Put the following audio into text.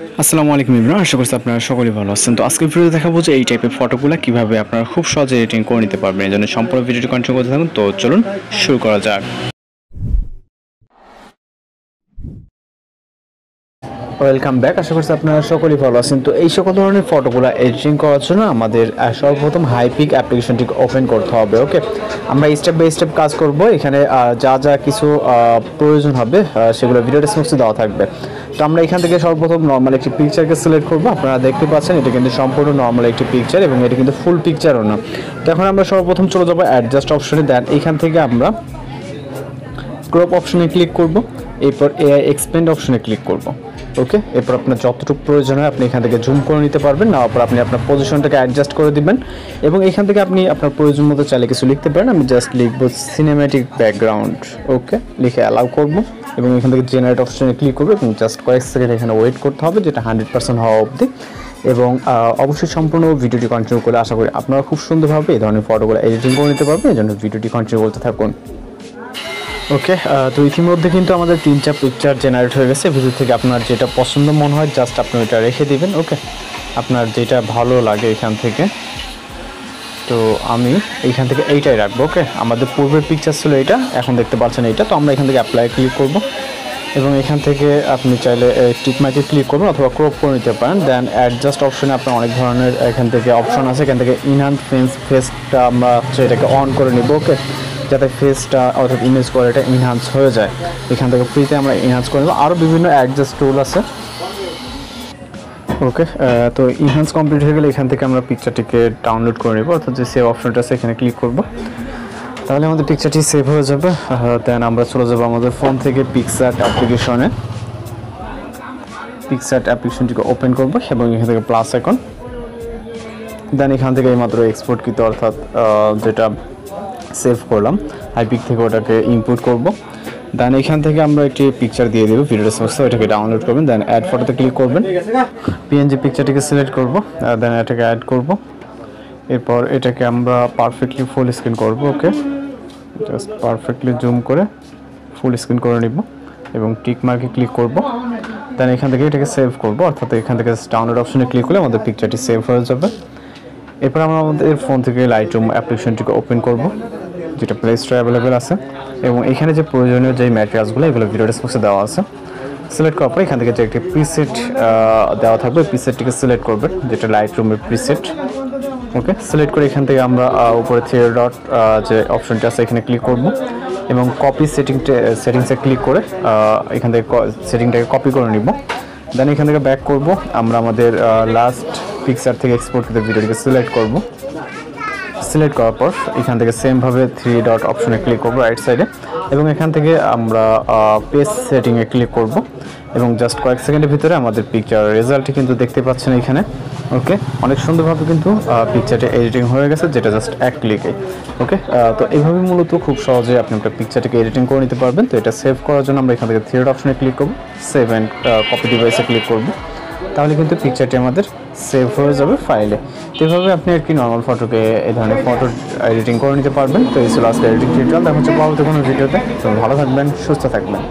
আসসালামু আলাইকুম ইমরান, আশা করছি আপনারা সকলেই ভালো আছেন। তো আজকের ভিডিওতে দেখাবো যে এই টাইপের ফটোগুলো কিভাবে আপনারা খুব সহজে এডিটিং করে নিতে পারবেন। এই জন্য সম্পূর্ণ ভিডিওটি কন্টিনিউ করতে থাকুন। তো চলুন শুরু করা যাক। ওয়েলকাম ব্যাক, আশা করছি আপনারা সকলেই ভালো আছেন। তো এই সকল ধরনের ফটোগুলো এডিটিং করার জন্য আমাদের সর্বপ্রথম হাইপিক অ্যাপ্লিকেশনটি ওপেন করতে হবে। ওকে, আমরা স্টেপ বাই স্টেপ কাজ করব। এখানে যা যা কিছু প্রয়োজন হবে সেগুলো ভিডিও ডেসক্রিপশনে দেওয়া থাকবে। তো আমরা এখান থেকে সর্বপ্রথম নর্মাল একটি পিকচারকে সিলেক্ট করব। আপনারা দেখতে পাচ্ছেন এটা কিন্তু সম্পূর্ণ নর্মাল একটি পিকচার এবং এটা কিন্তু ফুল পিকচারও না। তো এখন আমরা সর্বপ্রথম চলে যাবো অ্যাডজাস্ট অপশনে। দেন এখান থেকে আমরা ক্রপ অপশনে ক্লিক করব, এরপর এআই এক্সপেন্ড অপশনে ক্লিক করব। ওকে, এরপর আপনার যতটুকু প্রয়োজন হয় আপনি এখান থেকে জুম করে নিতে পারবেন, না পর আপনি আপনার পজিশনটাকে অ্যাডজাস্ট করে দিবেন এবং এখান থেকে আপনি আপনার প্রয়োজন মতো চাইলে কিছু লিখতে পারেন। আমি জাস্ট লিখব সিনেম্যাটিক ব্যাকগ্রাউন্ড। ওকে, লিখে অ্যালাউ করব এবং এখান থেকে জেনারেট অপশনে ক্লিক করব এবং জাস্ট কয়েক সেকেন্ড এখানে ওয়েট করতে হবে, যেটা 100% হওয়া অবধি। এবং অবশ্যই সম্পূর্ণ ভিডিওটি কন্টিনিউ করে আশা করি আপনারা খুব সুন্দরভাবে এই ধরনের ফটোগুলো এডিটিং করে নিতে পারবেন। এই জন্য ভিডিওটি কন্টিনিউ করতে থাকুন। ওকে, তো ইতিমধ্যে কিন্তু আমাদের 3টা পিকচার জেনারেট হয়ে গেছে। ভিডিও থেকে আপনার যেটা পছন্দ মনে হয় জাস্ট আপনি ওইটা রেখে দিবেন। ওকে, আপনার যেটা ভালো লাগে এখান থেকে। তো আমি এইখান থেকে এইটাই রাখবো। ওকে, আমাদের পূর্বের পিকচার ছিল এইটা, এখন দেখতে পাচ্ছেন এইটা। তো আমরা এখান থেকে অ্যাপ্লাই ক্লিক করব এবং এখান থেকে আপনি চাইলে টিকমার্কে ক্লিক করবেন অথবা ক্রপ করে নিতে পারেন। দেন অ্যাডজাস্ট অপশনে আপনার অনেক ধরনের এখান থেকে অপশন আছে। এখান থেকে ইনহ্যান্স ফেসটা আমরা এটাকে অন করে নিব। ওকে, যাতে ফেসটা অর্থাৎ ইমেজ কোয়ালিটি ইনহ্যান্স হয়ে যায়। এখান থেকে ফ্রিতে আমরা ইনহ্যান্স করে নেব। আরও বিভিন্ন অ্যাডজাস্ট টুল আছে। ওকে, তো ইনহ্যান্স কমপ্লিট হয়ে গেলে এখান থেকে আমরা পিকচারটিকে ডাউনলোড করে নেব, অর্থাৎ যে সেভ অপশনটা আছে এখানে ক্লিক করব। তাহলে আমাদের পিকচারটি সেভ হয়ে যাবে। দেন আমরা চলে যাবো আমাদের ফোন থেকে পিক্সআর্ট অ্যাপ্লিকেশনে। পিক্সআর্ট অ্যাপ্লিকেশনটিকে ওপেন করব এবং এখান থেকে প্লাস আইকন। দেন এখান থেকে এইমাত্র এক্সপোর্ট কৃত অর্থাৎ যেটা সেভ করলাম হাইপিক থেকে ওটাকে ইম্পোর্ট করব। দেন এখান থেকে আমরা একটি পিকচার দিয়ে দেবো ভিডিও ডেসক্রিপশনে, ওইটাকে ডাউনলোড করবেন। দেন অ্যাড ফটোতে ক্লিক করবেন, পিএনজি পিকচারটিকে সিলেক্ট করব, দেন এটাকে অ্যাড করব। এরপর এটাকে আমরা পারফেক্টলি ফুল স্ক্রিন করব। ওকে, জাস্ট পারফেক্টলি জুম করে ফুল স্ক্রিন করে নিব এবং টিক মার্কে ক্লিক করব। দেন এখান থেকে এটাকে সেভ করব, অর্থাৎ এখান থেকে ডাউনলোড অপশনে ক্লিক করলে আমাদের পিকচারটি সেভ হয়ে যাবে। এরপর আমরা আমাদের ফোন থেকে লাইটরুম অ্যাপ্লিকেশনটিকে ওপেন করব, যেটা প্লে স্টোরে অ্যাভেলেবেল আছে। এবং এখানে যে প্রয়োজনীয় যে ম্যাটেরিয়ালসগুলো এগুলো ভিডিও ডেসক্রিপশনে দেওয়া আছে। সিলেক্ট করার পর এখান থেকে যে একটি প্রিসেট দেওয়া থাকবে, প্রিসেটটিকে সিলেক্ট করবেন, যেটা লাইটরুমের প্রিসেট। ওকে, সিলেক্ট করে এখান থেকে আমরা উপরে থ্রি ডট যে অপশনটা আছে এখানে ক্লিক করব এবং কপি সেটিংসে ক্লিক করে এখান থেকে সেটিংটাকে কপি করে নিব। দেন এখান থেকে ব্যাক করব, আমরা আমাদের লাস্ট পিকচার থেকে এক্সপোর্ট করে ভিডিওটিকে সিলেক্ট করব। সিলেক্ট করার পর এখান থেকে সেমভাবে থ্রি ডট অপশনে ক্লিক করব রাইট সাইডে এবং এখান থেকে আমরা পেজ সেটিংয়ে ক্লিক করব এবং জাস্ট কয়েক সেকেন্ডের ভিতরে আমাদের পিকচার রেজাল্টটি কিন্তু দেখতে পাচ্ছেন এখানে। ওকে, অনেক সুন্দরভাবে কিন্তু পিকচারটি এডিটিং হয়ে গেছে, যেটা জাস্ট এক ক্লিকে। ওকে, তো এইভাবে মূলত খুব সহজে আপনি একটা পিকচারটিকে এডিটিং করে নিতে পারবেন। তো এটা সেভ করার জন্য আমরা এখান থেকে থ্রি ডট অপশনে ক্লিক করব, সেভ অ্যান্ড কপি ডিভাইসে ক্লিক করব। তাহলে কিন্তু পিকচারটি আমাদের সেভ হয়ে যাবে ফাইলে। তো এইভাবে আপনি আর কি নর্মাল ফটোকে এই ধরনের ফটো এডিটিং করে নিতে পারবেন। তো এই ছিল আজকে এডিটিং টিউটোরিয়াল। দেখা হচ্ছে পরবর্তী কোনো ভিডিওতে। তো ভালো থাকবেন, সুস্থ থাকবেন।